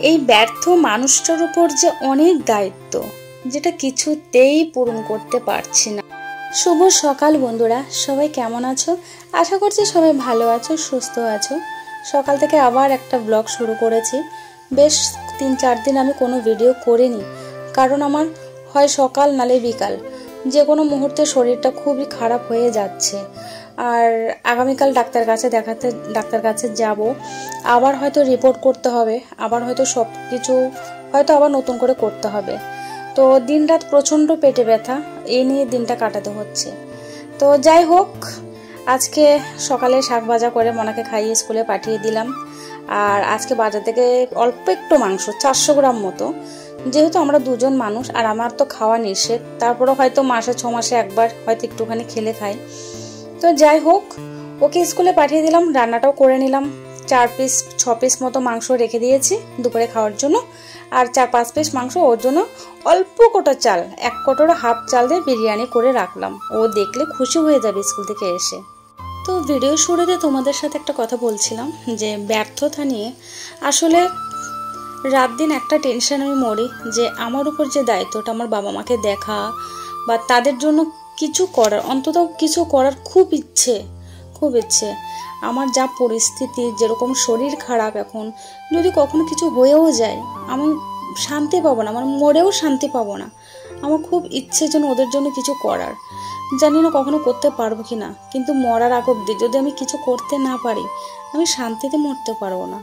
এই ব্যর্থ মানুষটার উপর যে অনেক দায়িত্ব, যেটা কিছুতেই পূরণ করতে পারছি না। শুভ সকাল বন্ধুরা, সবাই কেমন আছো? আশা করছি সবাই ভালো আছো, সুস্থ আছো। সকাল থেকে আবার একটা ব্লগ শুরু করেছি। বেশ 3-4 দিন আমি কোনো ভিডিও করিনি, কারণ আমার হয় সকাল নালে বিকাল যে কোনো মুহূর্তে শরীরটা খুবই খারাপ হয়ে যাচ্ছে। আর আগামীকাল ডাক্তার কাছে যাব, আবার হয়তো রিপোর্ট করতে হবে, আবার হয়তো সব কিছু হয়তো আবার নতুন করে করতে হবে। তো দিনরাত প্রচণ্ড পেটে ব্যথা, এই নিয়ে দিনটা কাটাতে হচ্ছে। তো যাই হোক, আজকে সকালে শাক ভাজা করে মনাকে খাইয়ে স্কুলে পাঠিয়ে দিলাম। আর আজকে বাজার থেকে অল্প একটু মাংস, 400 গ্রাম মতো, যেহেতু আমরা দুজন মানুষ আর আমার তো খাওয়া নিষেধ, তারপরে হয়তো মাসে 6 মাসে একবার হয়তো একটুখানি খেলে খাই। তো যাই হোক, ওকে স্কুলে পাঠিয়ে দিলাম, রান্নাটাও করে নিলাম। 4-6 পিস মতো মাংস রেখে দিয়েছি দুপুরে খাওয়ার জন্য, আর 4-5 পিস মাংস ওর জন্য অল্প কোটা চাল, 1 কোটোর হাফ চাল দিয়ে বিরিয়ানি করে রাখলাম। ও দেখলে খুশি হয়ে যাবে স্কুল থেকে এসে। তো ভিডিও শুরুতে তোমাদের সাথে একটা কথা বলছিলাম যে ব্যর্থতা নিয়ে আসলে রাত দিন একটা টেনশন আমি মরি, যে আমার উপর যে দায়িত্বটা, আমার বাবা মাকে দেখা বা তাদের জন্য কিছু করার, অন্তত কিছু করার খুব ইচ্ছে। আমার যা পরিস্থিতি, যেরকম শরীর খারাপ এখন, যদি কখনো কিছু হয়েও যায় আমি শান্তি পাবো না, আমার মরেও শান্তি পাবো না। আমার খুব ইচ্ছে যেন ওদের জন্য কিছু করার, জানি না কখনো করতে পারবো কি না, কিন্তু মরার আগ অব্দি যদি আমি কিছু করতে না পারি আমি শান্তিতে মরতে পারবো না।